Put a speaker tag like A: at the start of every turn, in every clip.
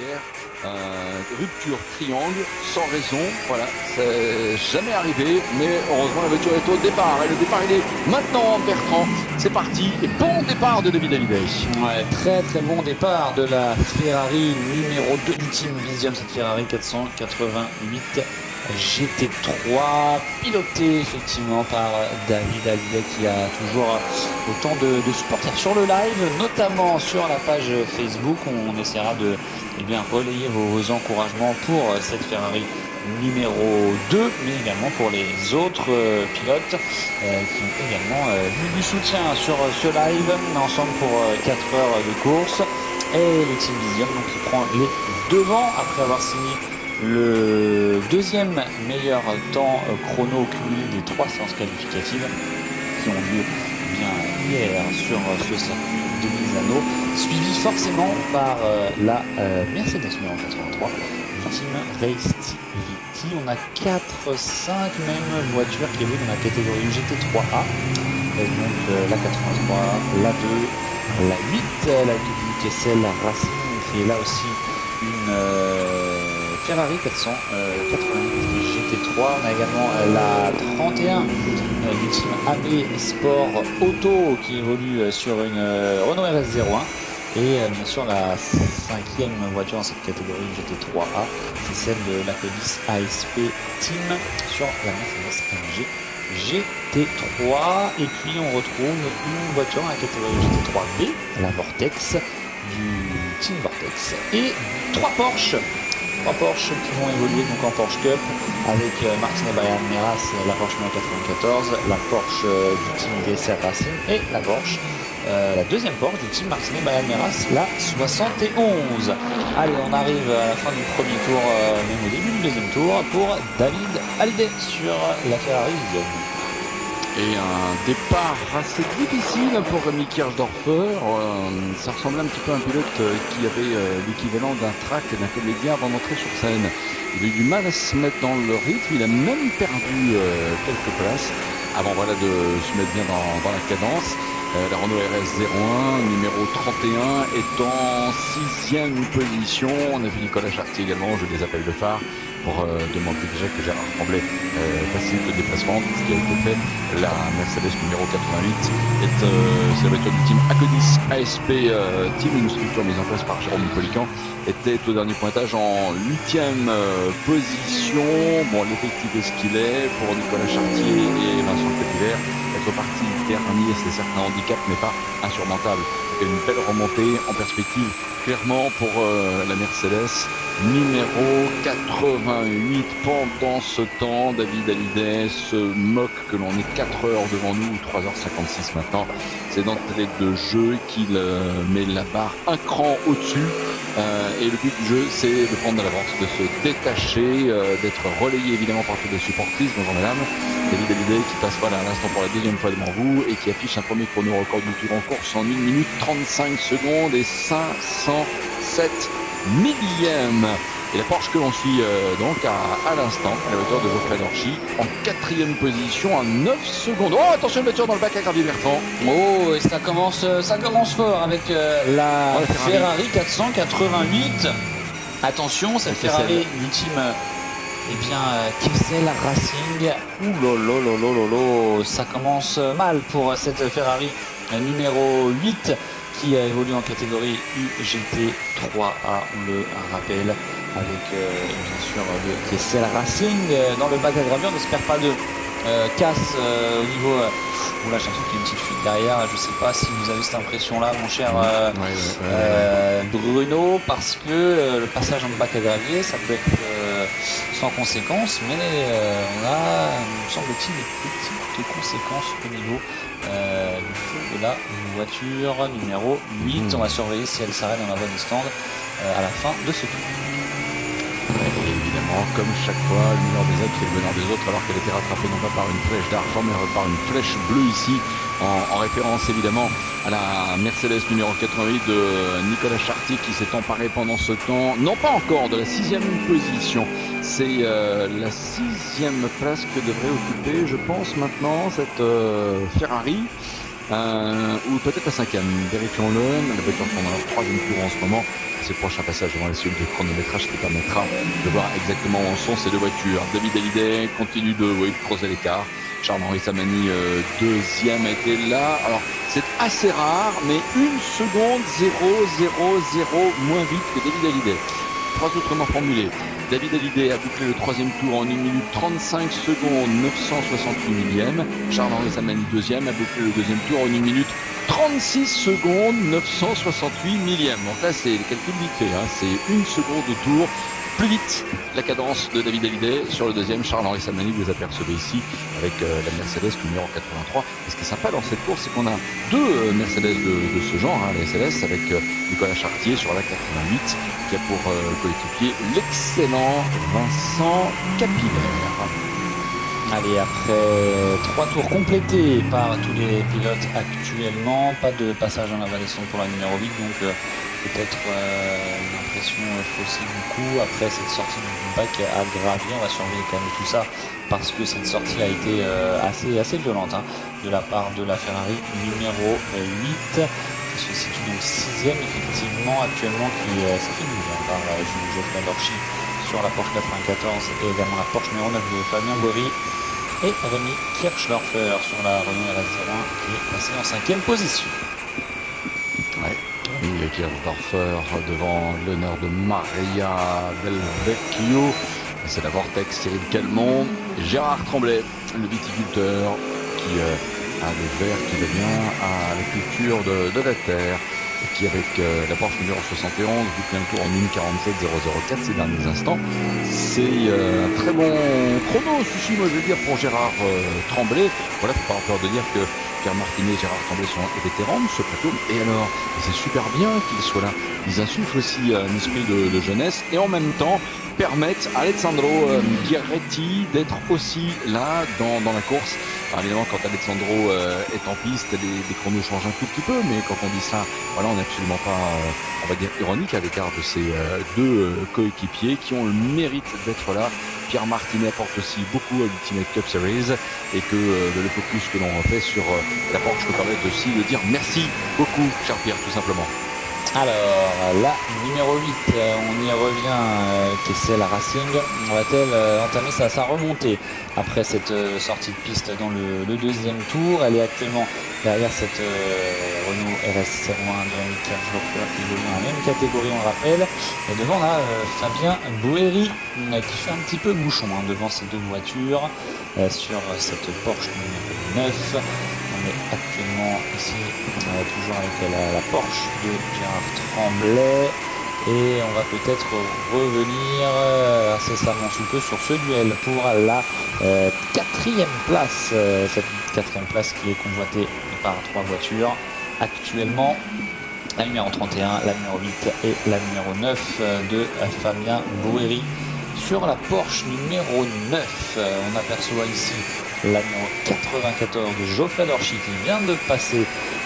A: derrière. Rupture triangle, sans raison, voilà, c'est jamais arrivé, mais heureusement la voiture est au départ, et le départ il est maintenant, Bertrand, c'est parti, et bon départ de David Hallyday.
B: Ouais, très très bon départ de la Ferrari numéro 2 du Team Vision, cette Ferrari 488 GT3, pilotée effectivement par David Hallyday qui a toujours autant de supporters sur le live, notamment sur la page Facebook. On essaiera de relayer vos encouragements pour cette Ferrari numéro 2, mais également pour les autres pilotes qui ont également du soutien sur ce live, ensemble pour 4 heures de course. Et le Team Vision donc, qui prend les devants après avoir signé le deuxième meilleur temps chrono cumulé des 3 séances qualificatives qui ont lieu hier sur ce circuit de Misano, suivi forcément par la Mercedes numéro 83 Team Race TV. On a 4-5 mêmes voitures qui évoluent dans la catégorie GT3A, donc la 83, la 2, la 8, la du Kessel Racing qui est là aussi une Ferrari 488 GT3. On a également la 31 du team AB Sport Auto qui évolue sur une Renault RS01. Et bien sûr la 5e voiture dans cette catégorie GT3A, c'est celle de l'Acodis ASP Team sur la Mercedes AMG GT3. Et puis on retrouve une voiture dans la catégorie GT3B, la Vortex du Team Vortex. Et 3 Porsche qui vont évoluer donc en Porsche Cup avec Martine Bayan-Meras, la Porsche numéro 94, la Porsche du Team DSR Racing et la Porsche, la deuxième Porsche du Team Martine Bayan-Meras, la 71. Allez, on arrive à la fin du premier tour, même au début du deuxième tour, pour David Hallyday sur la Ferrari Vision.
A: Et un départ assez difficile pour Rémi Kirchdorfer. Ça ressemblait un petit peu à un pilote qui avait l'équivalent d'un track, d'un comédien avant d'entrer sur scène. Il a eu du mal à se mettre dans le rythme, il a même perdu quelques places avant de se mettre bien dans la cadence. La Renault RS01 numéro 31 est en 6e position. On a vu Nicolas Chartier également, je les appelle de phare, pour demander déjà que Gérard Tremblay facilite le déplacement, ce qui a été fait. La Mercedes numéro 88 c'est la voiture du team Acodis ASP Team, une structure mise en place par Jérôme Polican, était au dernier pointage en 8e position. Bon, l'effectif est ce qu'il est pour Nicolas Chartier et Vincent Capivert. Être parti dernier, c'est certes un handicap, mais pas insurmontable. Et une belle remontée en perspective, clairement, pour la Mercedes numéro 88. Pendant ce temps, David Hallyday se moque que l'on ait 4 heures devant nous, ou 3h56 maintenant. C'est d'entrée de jeu qu'il met la barre un cran au-dessus. Et le but du jeu, c'est de prendre de l'avance, de se détacher, d'être relayé évidemment par toutes les supportrices, bonjour madame. David Hallyday qui passe à l'instant pour la deuxième fois devant vous et qui affiche un premier chrono record du tour en course en 1 minute 35 secondes et 507 millièmes. Et la Porsche que l'on suit donc à l'instant, la voiture de Geoffrey Dorchy en 4e position à 9 secondes. Oh, attention, une voiture dans le bac à gravier, Bertrand.
B: Oh, et ça commence fort avec la Ferrari 488. Attention, cette Ferrari du team Kessel Racing. Ouh, ça commence mal pour cette Ferrari numéro 8 qui évolue en catégorie UGT3A, on le rappelle, avec bien sûr le Kessel Racing dans le bac à gravure. On n'espère pas de casse au niveau. Oula, j'ai l'impression qu'il y a une petite fuite derrière. Je sais pas si vous avez cette impression là, mon cher Bruno, parce que le passage en bac à gravier, ça peut être sans conséquence, mais on a, me semble-t-il, des petites conséquences au niveau du feu de la voiture numéro 8. On va surveiller si elle s'arrête dans la voie des stands à la fin de ce tour.
A: Et évidemment, comme chaque fois, le meilleur des uns qui est le bonheur des autres, alors qu'elle était rattrapée non pas par une flèche d'argent, mais par une flèche bleue ici, en référence évidemment à la Mercedes numéro 88 de Nicolas Chartier qui s'est emparé pendant ce temps, non pas encore de la 6e position, c'est la 6e place que devrait occuper, je pense maintenant, cette Ferrari. ou peut-être la 5e, vérifions-le. Les voitures sont dans leur 3e tour en ce moment. C'est le prochain passage devant les cellules de chronométrage qui permettra de voir exactement où en sont ces deux voitures. David Hallyday continue de creuser l'écart. Charles-Henri Samani, deuxième, a été là. Alors, c'est assez rare, mais 1 seconde 0,000 moins vite que David Hallyday. Phrase autrement formulée. David Hallyday a bouclé le 3e tour en 1 minute 35 secondes 968 millième. Charles-Henri Samani, deuxième, a bouclé le 2e tour en 1 minute 36 secondes 968 millième. Donc là, c'est les calculs vite fait. C'est 1 seconde de tour plus vite la cadence de David Hallyday. Sur le 2e, Charles-Henri Samani, vous apercevez ici avec la Mercedes numéro 83. Et ce qui est sympa dans cette course, c'est qu'on a deux Mercedes de ce genre, la SLS, avec Nicolas Chartier sur la 88, qui a pour coéquipier l'excellent Vincent Capillaire.
B: Allez, après 3 tours complétés par tous les pilotes actuellement, pas de passage en avalation pour la numéro 8, donc peut-être une impression faussée du coup. Après cette sortie du bac à gravier, on va surveiller quand même tout ça, parce que cette sortie a été assez violente de la part de la Ferrari numéro 8. Qui se situe donc 6e effectivement actuellement, qui s'est fait bien par Geoffrey Dorchy sur la Porsche 94 et également la Porsche numéro 9 de Fabien Bory, et Rémi Kirchdorfer sur la Renault RS01 qui est passé en 5e position.
A: Ouais. Et Kirchdorfer devant l'honneur de Maria Del Vecchio. C'est la Vortex, Cyril Calmont, Gérard Tremblay, le viticulteur qui a le verre qui revient à la culture de la terre, et qui avec la Porsche numéro 71 boucle un tour en 1,47,004 ces derniers instants. C'est un très bon chrono, ceci, moi je veux dire, pour Gérard Tremblay. Voilà, faut pas avoir peur de dire que Pierre Martinet et Gérard Tremblay sont vétérans de ce plateau. Et alors, c'est super bien qu'ils soient là. Ils insufflent aussi un esprit de jeunesse, et en même temps permettent à Alessandro Guerretti d'être aussi là dans la course. Alors évidemment, quand Alessandro est en piste, les chronos changent un tout petit peu, mais quand on dit ça, voilà, on n'est absolument pas, on va dire, ironique à l'égard de ces deux coéquipiers qui ont le mérite d'être là. Pierre Martinet apporte aussi beaucoup à l'Ultimate Cup Series, et que le focus que l'on refait sur la Porsche nous permet aussi de dire merci beaucoup, cher Pierre, tout simplement.
B: Alors, la numéro 8, on y revient, Kessel Racing, va-t-elle entamer sa remontée après cette sortie de piste dans le 2e tour? Elle est actuellement derrière cette Renault RS01 de Rémi Kirchdorfer qui évolue dans la même catégorie, on le rappelle, et devant là, Fabien Boeri qui fait un petit peu bouchon devant ces deux voitures sur cette Porsche numéro 9. On est actuellement ici toujours avec la Porsche de Gérard Tremblay, et on va peut-être revenir incessamment sous peu sur ce duel pour la 4e place, cette 4e place qui est convoitée par 3 voitures actuellement, la numéro 31, la numéro 8 et la numéro 9 de Fabien Boeri sur la Porsche numéro 9. On aperçoit ici la numéro 94 de Geoffrey Dorchy qui vient de passer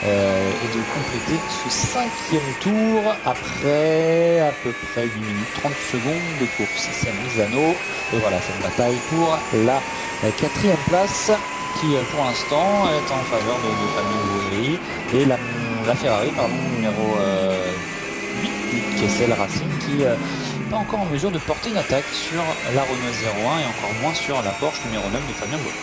B: et de compléter ce 5e tour après à peu près 8 minutes 30 secondes de course. C'est Misano, et voilà cette bataille pour la 4e place qui pour l'instant est en faveur de Fabien Boeri, et la Ferrari numéro 8 du Kessel Racing qui pas encore en mesure de porter une attaque sur la Renault 01 et encore moins sur la Porsche numéro 9 de Fabien Boeri.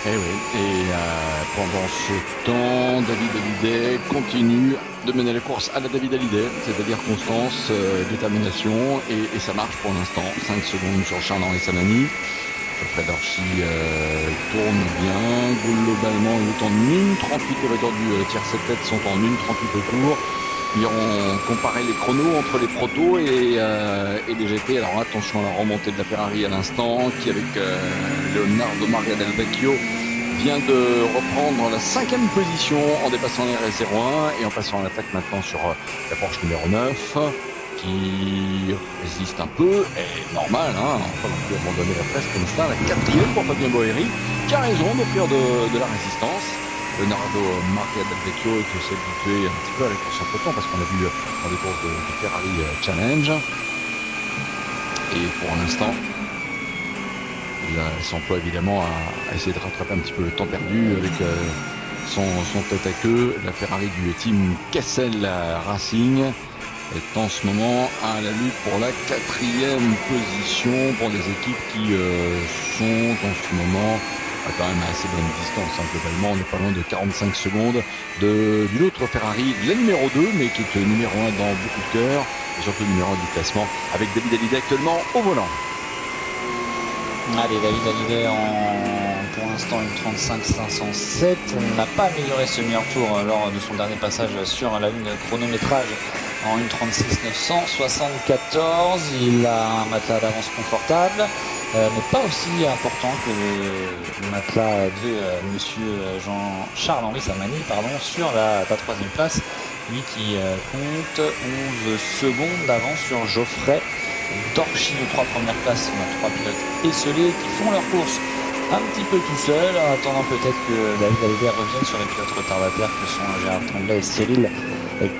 A: Et oui, et pendant ce temps, David Hallyday continue de mener la course à la David Hallyday, c'est-à-dire constance, détermination, et ça marche pour l'instant. 5 secondes sur Charles-Henri Samani. Geoffrey Dorchy tourne bien, globalement il est en 1,38, les voitures du tiers 7 têtes sont en 1,38 au tour. Ils ont comparé les chronos entre les protos et les GT. Alors attention à la remontée de la Ferrari à l'instant, qui avec Leonardo Maria Del Vecchio vient de reprendre la 5e position en dépassant les RS01 et en passant à l'attaque maintenant sur la Porsche numéro 9, qui résiste un peu, et normal, on ne peut pas non plus abandonner la presse comme ça. La 4e pour Fabien Boeri, qui a raison d'offrir de la résistance. Leonardo Maria Del Vecchio est aussi habitué un petit peu à la course en peloton, parce qu'on l'a vu dans des courses de Ferrari Challenge. Et pour l'instant, il s'emploie évidemment à essayer de rattraper un petit peu le temps perdu avec son tête à queue. La Ferrari du team Kessel Racing est en ce moment à la lutte pour la 4e position pour des équipes qui sont en ce moment à quand même à assez bonne distance. Globalement, on n'est pas loin de 45 secondes d'une autre Ferrari, la numéro 2, mais qui est numéro 1 dans beaucoup de cœurs, et surtout numéro 1 du classement, avec David Hallyday actuellement au volant.
B: Allez, David Hallyday pour l'instant une 35-507. On n'a pas amélioré ce meilleur tour lors de son dernier passage sur la ligne de chronométrage en une 36-974. Il a un matelas d'avance confortable, mais pas aussi important que le matelas de monsieur Jean-Charles-Henri Samani, sur la 3e place. Lui qui compte 11 secondes d'avance sur Geoffrey Dorchy aux 3 premières places. On a 3 pilotes esselés qui font leur course un petit peu tout seul, en attendant peut-être que David Hallyday revienne sur les pilotes retardataires que sont Gérard Tremblay et Cyril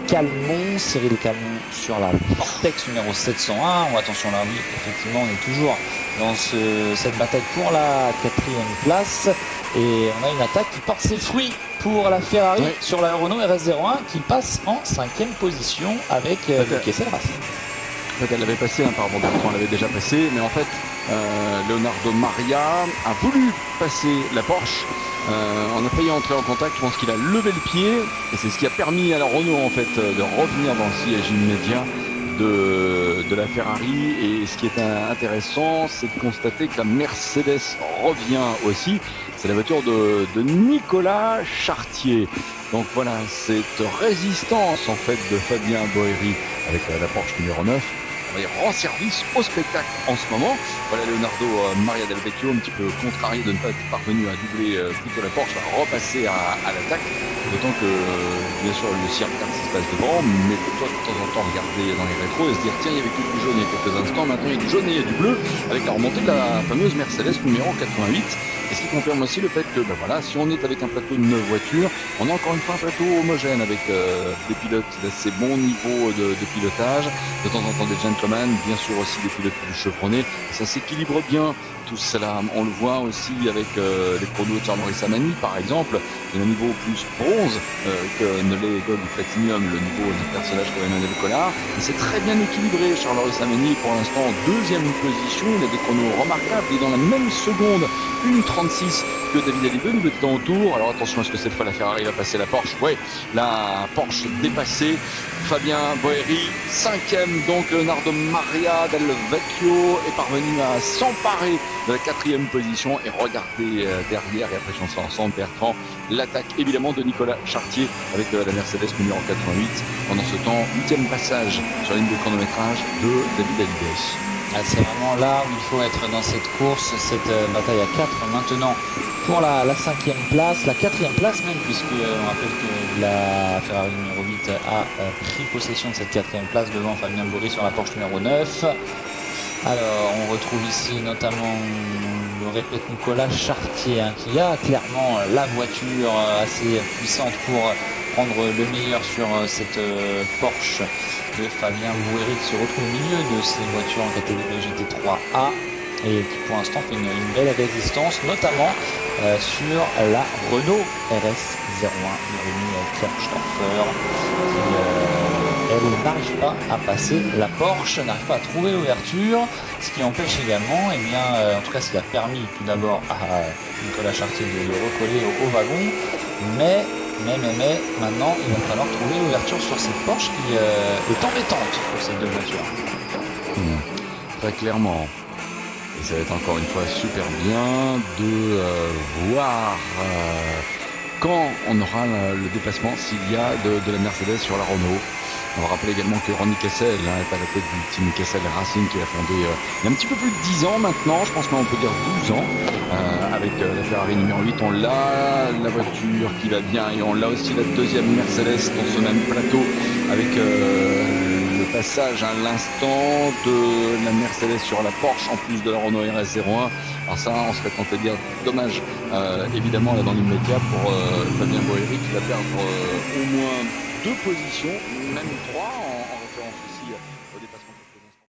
B: Calmon. Cyril Calmon sur la Vortex numéro 701. Oh, attention là, oui, effectivement, on est toujours dans cette bataille pour la 4e place. Et on a une attaque qui porte ses fruits pour la Ferrari sur la Renault RS01 qui passe en 5e position avec Kessel Racing.
A: En fait, elle l'avait passé, pardon, elle l'avait déjà passé, mais en fait, Leonardo Maria a voulu passer la Porsche. On a failli entrer en contact, je pense qu'il a levé le pied, et c'est ce qui a permis à la Renault en fait de revenir dans le sillage immédiat de la Ferrari. Et ce qui est intéressant, c'est de constater que la Mercedes revient aussi. C'est la voiture de Nicolas Chartier. Donc voilà, cette résistance en fait de Fabien Boeri avec la Porsche numéro 9 rend service au spectacle en ce moment. Voilà, Leonardo Maria Del Vecchio, un petit peu contrarié de ne pas être parvenu à doubler plutôt la Porsche, va repasser à l'attaque. D'autant que, bien sûr, lui aussi regarde ce qui se passe devant, mais peut-être de temps en temps regarder dans les rétros et se dire tiens, il y avait que du jaune il y a quelques instants, maintenant il y a du jaune et il y a du bleu, avec la remontée de la fameuse Mercedes numéro 88. Et ce qui confirme aussi le fait que, si on est avec un plateau de 9 voitures, on a encore une fois un plateau homogène avec des pilotes d'assez bon niveau de pilotage, de temps en temps des gentlemen, bien sûr aussi des pilotes plus chevronnés. Ça s'équilibre bien tout cela. On le voit aussi avec les chronos de Jean-Marie Samani, par exemple, de un niveau plus bronze que ne l'est Gold ou Platinum, le niveau du personnage comme Emmanuel Collard. Et c'est très bien équilibré. Jean-Marie Samani, pour l'instant, en 2e position. Il a des chronos remarquables. Et dans la même seconde, une 36 que David Hallyday, nous était en tour. Alors attention, est-ce que cette fois la Ferrari va passer la Porsche? Oui, la Porsche dépassée. Fabien Boeri, 5e, donc Leonardo Maria Del Vecchio est parvenu à s'emparer de la 4e position. Et regardez derrière, et après je lance ensemble Bertrand, l'attaque évidemment de Nicolas Chartier avec la Mercedes numéro 88. Pendant ce temps, 8e passage sur la ligne de chronométrage de David Hallyday.
B: C'est vraiment là où il faut être dans cette course, cette bataille à 4 maintenant pour la 5e place, la 4e place même, puisque on rappelle que la Ferrari numéro 8 a pris possession de cette 4e place devant Fabien Boeri sur la Porsche numéro 9. Alors on retrouve ici notamment, le répète, Nicolas Chartier qui a clairement la voiture assez puissante pour prendre le meilleur sur cette Porsche de Fabien Boeri qui se retrouve au milieu de ces voitures en catégorie GT3A et qui pour l'instant fait une belle résistance, notamment sur la Renault RS01 de Rémi Kirchdorfer qui elle n'arrive pas à passer la Porsche, n'arrive pas à trouver l'ouverture, ce qui empêche également, en tout cas ce qui a permis tout d'abord à Nicolas Chartier de le recoller au wagon, mais maintenant il va falloir trouver l'ouverture sur cette Porsche qui est embêtante pour ces deux voitures.
A: Très clairement. Et ça va être encore une fois super bien de voir quand on aura le déplacement, s'il y a de la Mercedes sur la Renault. On va rappeler également que Ronnie Kessel est à la tête du team Kessel Racing qui a fondé il y a un petit peu plus de 10 ans maintenant, je pense qu'on peut dire 12 ans, avec la Ferrari numéro 8. On l'a, la voiture qui va bien, et on l'a aussi la 2e Mercedes dans ce même plateau avec le passage à l'instant de la Mercedes sur la Porsche en plus de la Renault RS01. Alors ça, on serait tenté de dire dommage, évidemment là dans l'immédiat pour Fabien Boeri qui va perdre au moins 2 positions, même 3